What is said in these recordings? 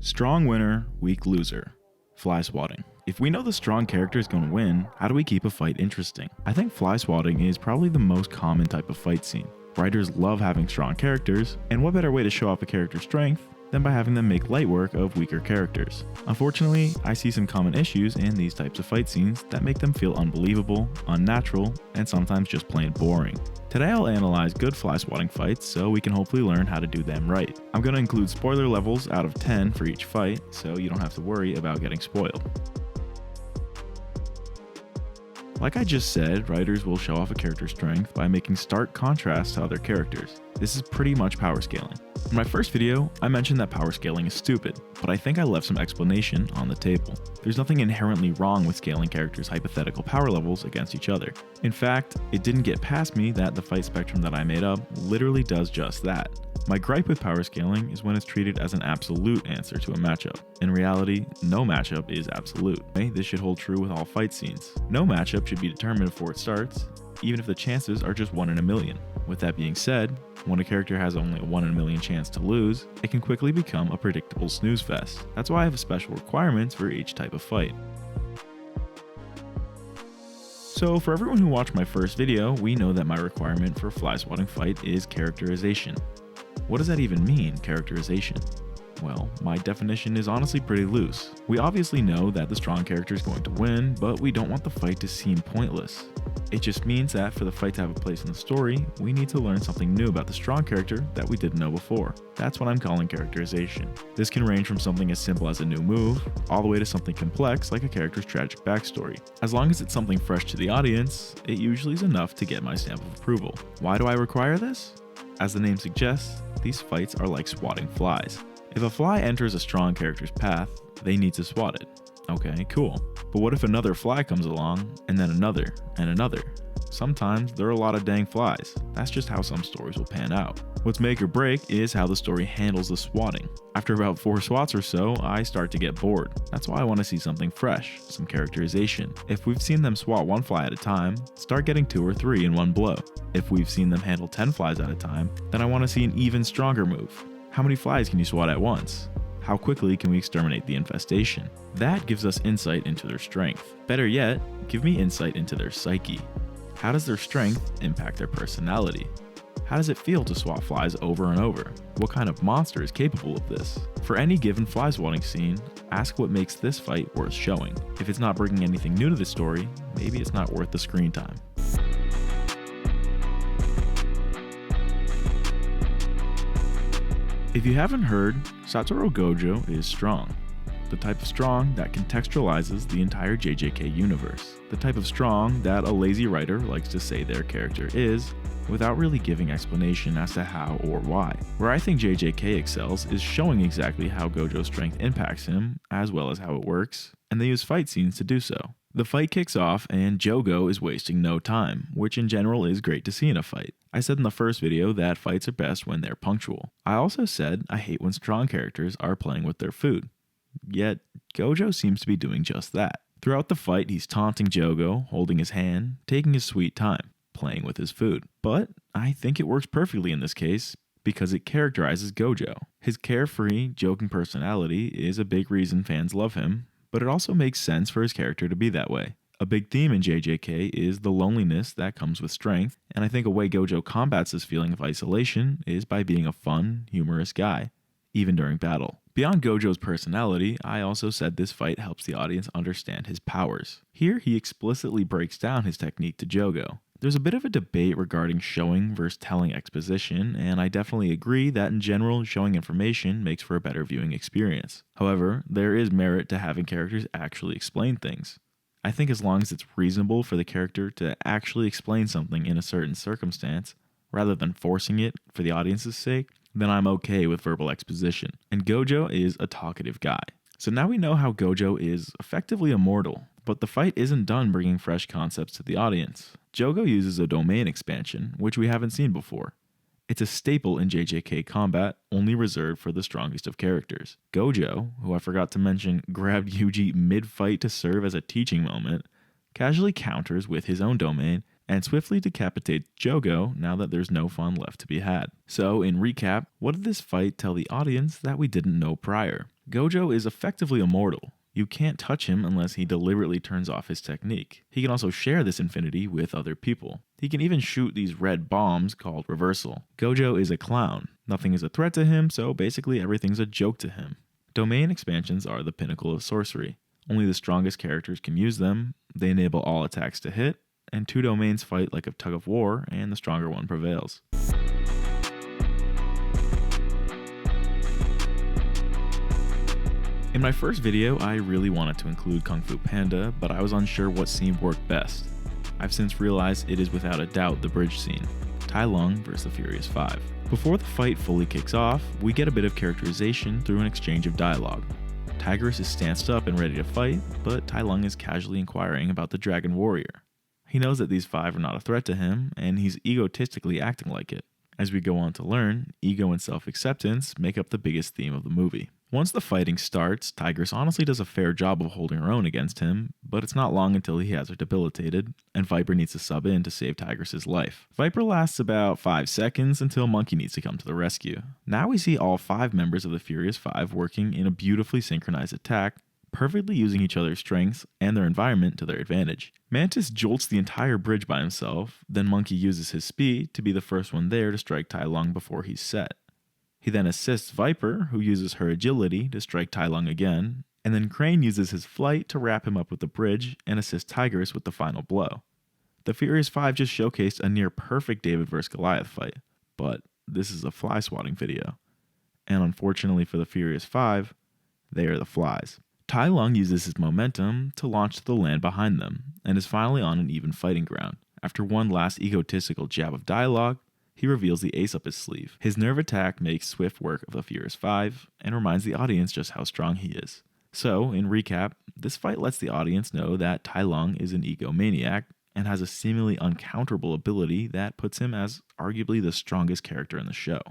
Strong winner, weak loser. Fly swatting. If we know the strong character is going to win, how do we keep a fight interesting? I think fly swatting is probably the most common type of fight scene. Writers love having strong characters, and what better way to show off a character's strength than by having them make light work of weaker characters. Unfortunately, I see some common issues in these types of fight scenes that make them feel unbelievable, unnatural, and sometimes just plain boring. Today I'll analyze good fly swatting fights so we can hopefully learn how to do them right. I'm going to include spoiler levels out of 10 for each fight, so you don't have to worry about getting spoiled. Like I just said, writers will show off a character's strength by making stark contrasts to other characters. This is pretty much power scaling. In my first video, I mentioned that power scaling is stupid, but I think I left some explanation on the table. There's nothing inherently wrong with scaling characters' hypothetical power levels against each other. In fact, it didn't get past me that the fight spectrum that I made up literally does just that. My gripe with power scaling is when it's treated as an absolute answer to a matchup. In reality, no matchup is absolute. This should hold true with all fight scenes. No matchup should be determined before it starts, even if the chances are just 1 in a million. With that being said, when a character has only a 1 in a million chance to lose, it can quickly become a predictable snooze fest. That's why I have special requirements for each type of fight. So for everyone who watched my first video, we know that my requirement for a fly swatting fight is characterization. What does that even mean, characterization? Well, my definition is honestly pretty loose. We obviously know that the strong character is going to win, but we don't want the fight to seem pointless. It just means that for the fight to have a place in the story, we need to learn something new about the strong character that we didn't know before. That's what I'm calling characterization. This can range from something as simple as a new move, all the way to something complex like a character's tragic backstory. As long as it's something fresh to the audience, it usually is enough to get my stamp of approval. Why do I require this? As the name suggests, these fights are like swatting flies. If a fly enters a strong character's path, they need to swat it. Okay, cool. But what if another fly comes along, and then another, and another? Sometimes there are a lot of dang flies. That's just how some stories will pan out. What's make or break is how the story handles the swatting. After about 4 swats or so, I start to get bored. That's why I want to see something fresh, some characterization. If we've seen them swat 1 fly at a time, start getting 2 or 3 in one blow. If we've seen them handle 10 flies at a time, then I want to see an even stronger move. How many flies can you swat at once? How quickly can we exterminate the infestation? That gives us insight into their strength. Better yet, give me insight into their psyche. How does their strength impact their personality? How does it feel to swat flies over and over? What kind of monster is capable of this? For any given fly swatting scene, ask what makes this fight worth showing. If it's not bringing anything new to the story, maybe it's not worth the screen time. If you haven't heard, Satoru Gojo is strong. The type of strong that contextualizes the entire JJK universe. The type of strong that a lazy writer likes to say their character is, without really giving explanation as to how or why. Where I think JJK excels is showing exactly how Gojo's strength impacts him, as well as how it works, and they use fight scenes to do so. The fight kicks off and Jogo is wasting no time, which in general is great to see in a fight. I said in the first video that fights are best when they're punctual. I also said I hate when strong characters are playing with their food. Yet, Gojo seems to be doing just that. Throughout the fight, he's taunting Jogo, holding his hand, taking his sweet time, playing with his food. But I think it works perfectly in this case because it characterizes Gojo. His carefree, joking personality is a big reason fans love him, but it also makes sense for his character to be that way. A big theme in JJK is the loneliness that comes with strength, and I think a way Gojo combats this feeling of isolation is by being a fun, humorous guy, even during battle. Beyond Gojo's personality, I also said this fight helps the audience understand his powers. Here he explicitly breaks down his technique to Jogo. There's a bit of a debate regarding showing versus telling exposition, and I definitely agree that in general, showing information makes for a better viewing experience. However, there is merit to having characters actually explain things. I think as long as it's reasonable for the character to actually explain something in a certain circumstance, rather than forcing it for the audience's sake, then I'm okay with verbal exposition. And Gojo is a talkative guy. So now we know how Gojo is effectively immortal, but the fight isn't done bringing fresh concepts to the audience. Jogo uses a domain expansion, which we haven't seen before. It's a staple in JJK combat, only reserved for the strongest of characters. Gojo, who I forgot to mention grabbed Yuji mid-fight to serve as a teaching moment, casually counters with his own domain and swiftly decapitates Jogo now that there's no fun left to be had. So, in recap, what did this fight tell the audience that we didn't know prior? Gojo is effectively immortal. You can't touch him unless he deliberately turns off his technique. He can also share this infinity with other people. He can even shoot these red bombs called reversal. Gojo is a clown. Nothing is a threat to him, so basically everything's a joke to him. Domain expansions are the pinnacle of sorcery. Only the strongest characters can use them. They enable all attacks to hit, and two domains fight like a tug of war, and the stronger one prevails. In my first video, I really wanted to include Kung Fu Panda, but I was unsure what scene worked best. I've since realized it is without a doubt the bridge scene, Tai Lung vs the Furious 5. Before the fight fully kicks off, we get a bit of characterization through an exchange of dialogue. Tigress is stanced up and ready to fight, but Tai Lung is casually inquiring about the Dragon Warrior. He knows that these five are not a threat to him, and he's egotistically acting like it. As we go on to learn, ego and self-acceptance make up the biggest theme of the movie. Once the fighting starts, Tigress honestly does a fair job of holding her own against him, but it's not long until he has her debilitated, and Viper needs to sub in to save Tigress's life. Viper lasts about 5 seconds until Monkey needs to come to the rescue. Now we see all 5 members of the Furious 5 working in a beautifully synchronized attack, perfectly using each other's strengths and their environment to their advantage. Mantis jolts the entire bridge by himself, then Monkey uses his speed to be the first one there to strike Tai Lung before he's set. He then assists Viper, who uses her agility to strike Tai Lung again, and then Crane uses his flight to wrap him up with the bridge and assist Tigress with the final blow. The Furious 5 just showcased a near perfect David vs Goliath fight, but this is a fly swatting video. And unfortunately for the Furious 5, they are the flies. Tai Lung uses his momentum to launch to the land behind them, and is finally on an even fighting ground. After one last egotistical jab of dialogue, he reveals the ace up his sleeve. His nerve attack makes swift work of the Furious 5, and reminds the audience just how strong he is. So, in recap, this fight lets the audience know that Tai Lung is an egomaniac, and has a seemingly uncounterable ability that puts him as arguably the strongest character in the show.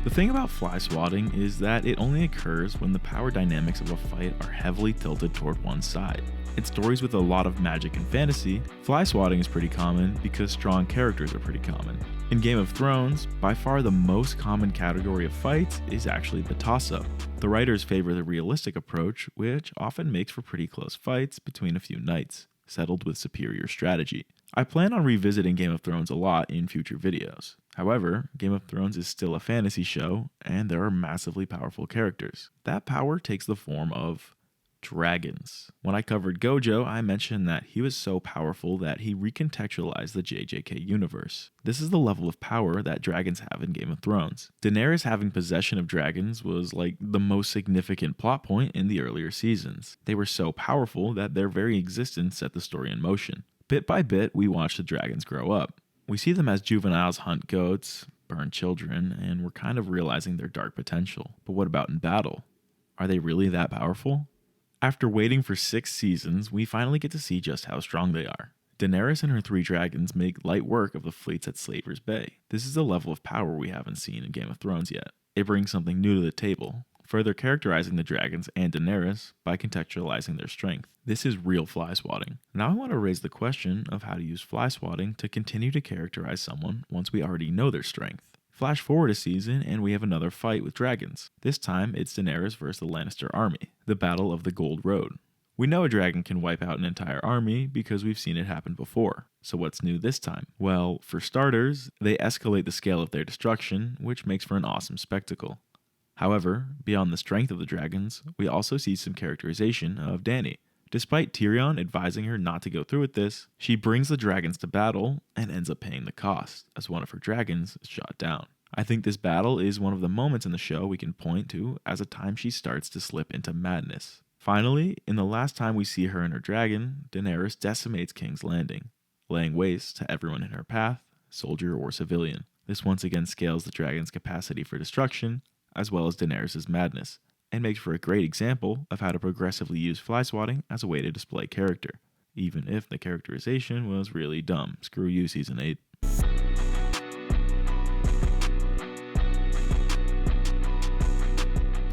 The thing about fly swatting is that it only occurs when the power dynamics of a fight are heavily tilted toward one side. In stories with a lot of magic and fantasy, fly swatting is pretty common because strong characters are pretty common. In Game of Thrones, by far the most common category of fights is actually the toss-up. The writers favor the realistic approach, which often makes for pretty close fights between a few knights, settled with superior strategy. I plan on revisiting Game of Thrones a lot in future videos. However, Game of Thrones is still a fantasy show, and there are massively powerful characters. That power takes the form of dragons. When I covered Gojo, I mentioned that he was so powerful that he recontextualized the JJK universe. This is the level of power that dragons have in Game of Thrones. Daenerys having possession of dragons was like the most significant plot point in the earlier seasons. They were so powerful that their very existence set the story in motion. Bit by bit, we watch the dragons grow up. We see them as juveniles hunt goats, burn children, and we're kind of realizing their dark potential. But what about in battle? Are they really that powerful? After waiting for 6 seasons, we finally get to see just how strong they are. Daenerys and her 3 dragons make light work of the fleets at Slaver's Bay. This is a level of power we haven't seen in Game of Thrones yet. It brings something new to the table, further characterizing the dragons and Daenerys by contextualizing their strength. This is real fly swatting. Now I want to raise the question of how to use fly swatting to continue to characterize someone once we already know their strength. Flash forward a season and we have another fight with dragons. This time it's Daenerys versus the Lannister army, the Battle of the Gold Road. We know a dragon can wipe out an entire army because we've seen it happen before. So what's new this time? Well, for starters, they escalate the scale of their destruction, which makes for an awesome spectacle. However, beyond the strength of the dragons, we also see some characterization of Dany. Despite Tyrion advising her not to go through with this, she brings the dragons to battle and ends up paying the cost, as one of her dragons is shot down. I think this battle is one of the moments in the show we can point to as a time she starts to slip into madness. Finally, in the last time we see her and her dragon, Daenerys decimates King's Landing, laying waste to everyone in her path, soldier or civilian. This once again scales the dragon's capacity for destruction, as well as Daenerys' madness, and makes for a great example of how to progressively use fly swatting as a way to display character, even if the characterization was really dumb. Screw you, Season 8.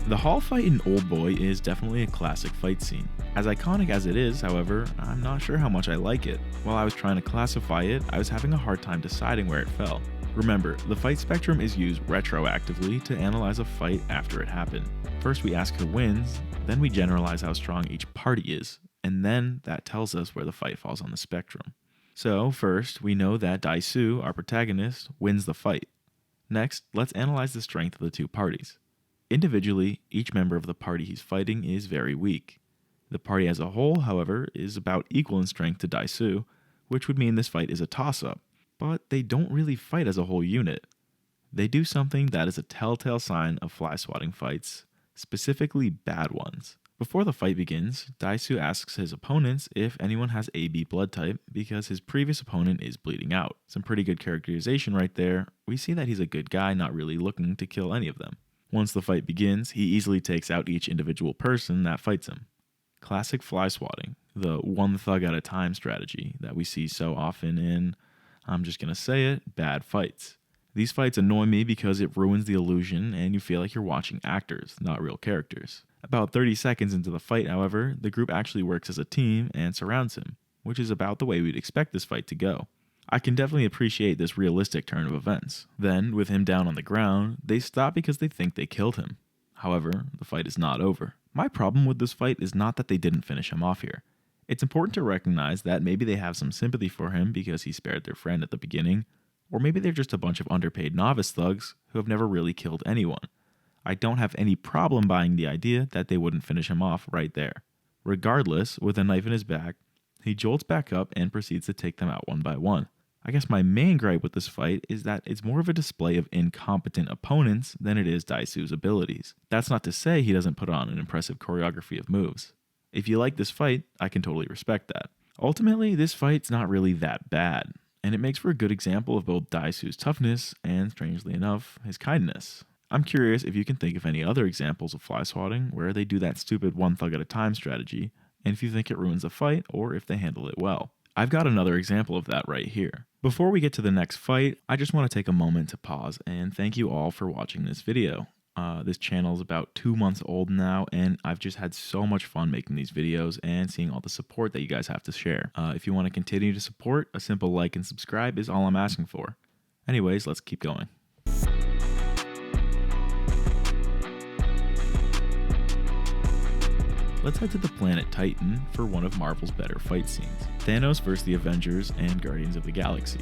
The hall fight in Oldboy is definitely a classic fight scene. As iconic as it is, however, I'm not sure how much I like it. While I was trying to classify it, I was having a hard time deciding where it fell. Remember, the fight spectrum is used retroactively to analyze a fight after it happened. First we ask who wins, then we generalize how strong each party is, and then that tells us where the fight falls on the spectrum. So first, we know that Dae-Su, our protagonist, wins the fight. Next, let's analyze the strength of the two parties. Individually, each member of the party he's fighting is very weak. The party as a whole, however, is about equal in strength to Dae-Su, which would mean this fight is a toss-up. But they don't really fight as a whole unit. They do something that is a telltale sign of fly swatting fights, specifically bad ones. Before the fight begins, Dae-Su asks his opponents if anyone has AB blood type because his previous opponent is bleeding out. Some pretty good characterization right there. We see that he's a good guy, not really looking to kill any of them. Once the fight begins, he easily takes out each individual person that fights him. Classic fly swatting, the one thug at a time strategy that we see so often in, I'm just gonna say it, bad fights. These fights annoy me because it ruins the illusion and you feel like you're watching actors, not real characters. About 30 seconds into the fight, however, the group actually works as a team and surrounds him, which is about the way we'd expect this fight to go. I can definitely appreciate this realistic turn of events. Then, with him down on the ground, they stop because they think they killed him. However, the fight is not over. My problem with this fight is not that they didn't finish him off here. It's important to recognize that maybe they have some sympathy for him because he spared their friend at the beginning, or maybe they're just a bunch of underpaid novice thugs who have never really killed anyone. I don't have any problem buying the idea that they wouldn't finish him off right there. Regardless, with a knife in his back, he jolts back up and proceeds to take them out one by one. I guess my main gripe with this fight is that it's more of a display of incompetent opponents than it is Dae-Su's abilities. That's not to say he doesn't put on an impressive choreography of moves. If you like this fight, I can totally respect that. Ultimately, this fight's not really that bad, and it makes for a good example of both Dae-Su's toughness and, strangely enough, his kindness. I'm curious if you can think of any other examples of fly swatting where they do that stupid one thug at a time strategy, and if you think it ruins the fight or if they handle it well. I've got another example of that right here. Before we get to the next fight, I just want to take a moment to pause and thank you all for watching this video. This channel is about 2 months old now, and I've just had so much fun making these videos and seeing all the support that you guys have to share. If you want to continue to support, a simple like and subscribe is all I'm asking for. Anyways, let's keep going. Let's head to the planet Titan for one of Marvel's better fight scenes. Thanos vs the Avengers and Guardians of the Galaxy.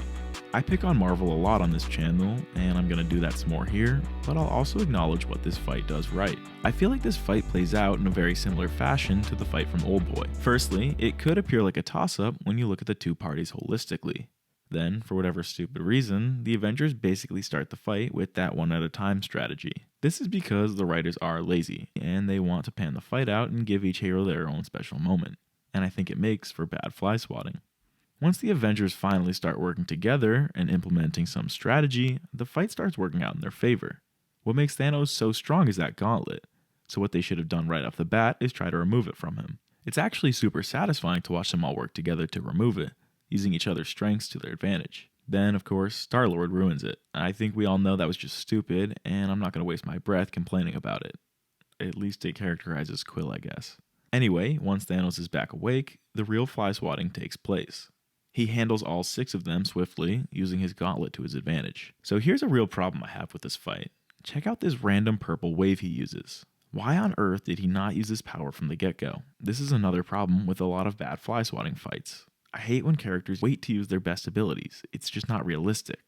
I pick on Marvel a lot on this channel, and I'm gonna do that some more here, but I'll also acknowledge what this fight does right. I feel like this fight plays out in a very similar fashion to the fight from Oldboy. Firstly, it could appear like a toss-up when you look at the two parties holistically. Then, for whatever stupid reason, the Avengers basically start the fight with that one at a time strategy. This is because the writers are lazy, and they want to pan the fight out and give each hero their own special moment. And I think it makes for bad fly swatting. Once the Avengers finally start working together and implementing some strategy, the fight starts working out in their favor. What makes Thanos so strong is that gauntlet, so what they should have done right off the bat is try to remove it from him. It's actually super satisfying to watch them all work together to remove it, using each other's strengths to their advantage. Then, of course, Star-Lord ruins it. I think we all know that was just stupid, and I'm not going to waste my breath complaining about it. At least it characterizes Quill, I guess. Anyway, once Thanos is back awake, the real fly swatting takes place. He handles all 6 of them swiftly, using his gauntlet to his advantage. So here's a real problem I have with this fight. Check out this random purple wave he uses. Why on earth did he not use this power from the get-go? This is another problem with a lot of bad fly swatting fights. I hate when characters wait to use their best abilities. It's just not realistic.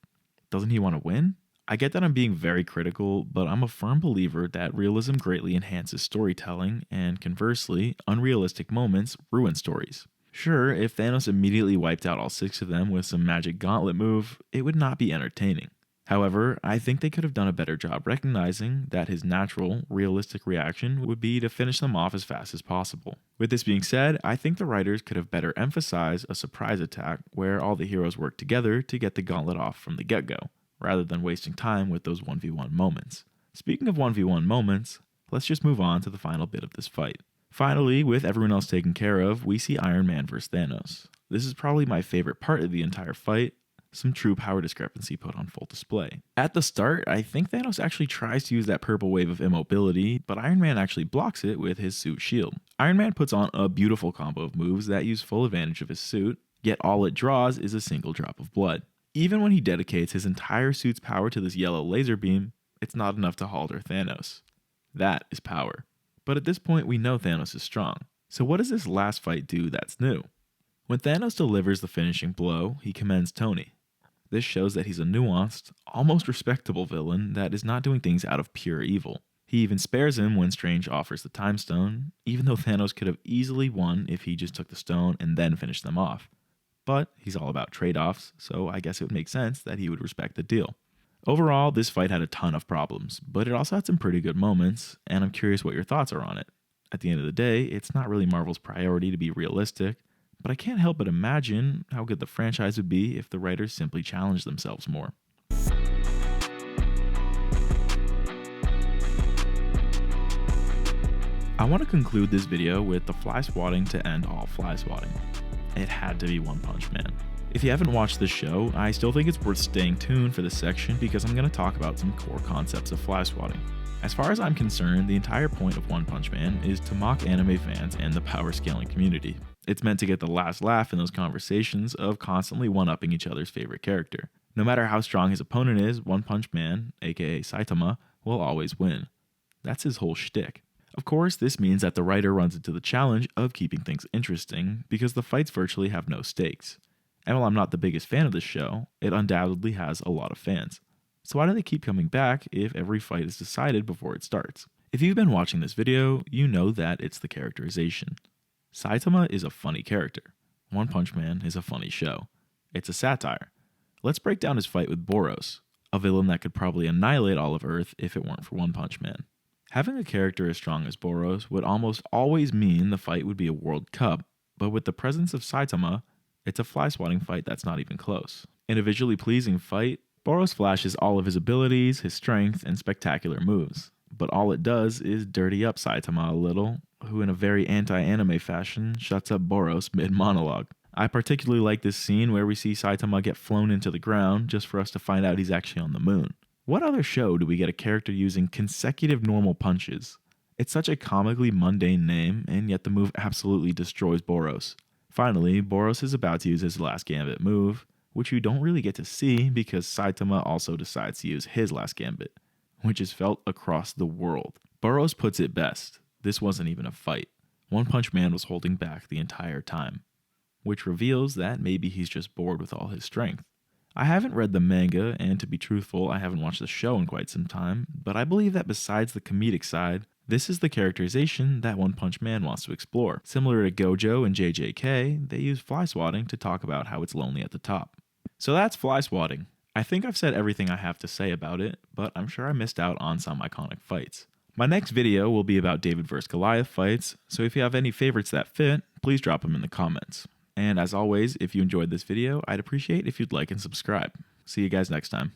Doesn't he want to win? I get that I'm being very critical, but I'm a firm believer that realism greatly enhances storytelling, and conversely, unrealistic moments ruin stories. Sure, if Thanos immediately wiped out all 6 of them with some magic gauntlet move, it would not be entertaining. However, I think they could have done a better job recognizing that his natural, realistic reaction would be to finish them off as fast as possible. With this being said, I think the writers could have better emphasized a surprise attack where all the heroes work together to get the gauntlet off from the get-go, rather than wasting time with those 1v1 moments. Speaking of 1v1 moments, let's just move on to the final bit of this fight. Finally, with everyone else taken care of, we see Iron Man vs Thanos. This is probably my favorite part of the entire fight, some true power discrepancy put on full display. At the start, I think Thanos actually tries to use that purple wave of immobility, but Iron Man actually blocks it with his suit shield. Iron Man puts on a beautiful combo of moves that use full advantage of his suit, yet all it draws is a single drop of blood. Even when he dedicates his entire suit's power to this yellow laser beam, it's not enough to halter Thanos. That is power. But at this point, we know Thanos is strong. So what does this last fight do that's new? When Thanos delivers the finishing blow, he commends Tony. This shows that he's a nuanced, almost respectable villain that is not doing things out of pure evil. He even spares him when Strange offers the Time Stone, even though Thanos could have easily won if he just took the stone and then finished them off. But he's all about trade-offs, so I guess it would make sense that he would respect the deal. Overall, this fight had a ton of problems, but it also had some pretty good moments, and I'm curious what your thoughts are on it. At the end of the day, it's not really Marvel's priority to be realistic, but I can't help but imagine how good the franchise would be if the writers simply challenged themselves more. I want to conclude this video with the Fly Swatting to end all Fly Swatting. It had to be One Punch Man. If you haven't watched this show, I still think it's worth staying tuned for this section because I'm going to talk about some core concepts of Fly Swatting. As far as I'm concerned, the entire point of One Punch Man is to mock anime fans and the power scaling community. It's meant to get the last laugh in those conversations of constantly one-upping each other's favorite character. No matter how strong his opponent is, One Punch Man, aka Saitama, will always win. That's his whole shtick. Of course, this means that the writer runs into the challenge of keeping things interesting because the fights virtually have no stakes. And while I'm not the biggest fan of this show, it undoubtedly has a lot of fans. So why do they keep coming back if every fight is decided before it starts? If you've been watching this video, you know that it's the characterization. Saitama is a funny character. One Punch Man is a funny show. It's a satire. Let's break down his fight with Boros, a villain that could probably annihilate all of Earth if it weren't for One Punch Man. Having a character as strong as Boros would almost always mean the fight would be a World Cup, but with the presence of Saitama, it's a fly swatting fight that's not even close. In a visually pleasing fight, Boros flashes all of his abilities, his strength, and spectacular moves, but all it does is dirty up Saitama a little, who in a very anti-anime fashion shuts up Boros mid-monologue. I particularly like this scene where we see Saitama get flown into the ground just for us to find out he's actually on the moon. What other show do we get a character using consecutive normal punches? It's such a comically mundane name, and yet the move absolutely destroys Boros. Finally, Boros is about to use his last gambit move, which you don't really get to see because Saitama also decides to use his last gambit, which is felt across the world. Boros puts it best. This wasn't even a fight. One Punch Man was holding back the entire time, which reveals that maybe he's just bored with all his strength. I haven't read the manga, and to be truthful, I haven't watched the show in quite some time, but I believe that besides the comedic side, this is the characterization that One Punch Man wants to explore. Similar to Gojo and JJK, they use Fly Swatting to talk about how it's lonely at the top. So that's Fly Swatting. I think I've said everything I have to say about it, but I'm sure I missed out on some iconic fights. My next video will be about David vs. Goliath fights, so if you have any favorites that fit, please drop them in the comments. And as always, if you enjoyed this video, I'd appreciate if you'd like and subscribe. See you guys next time.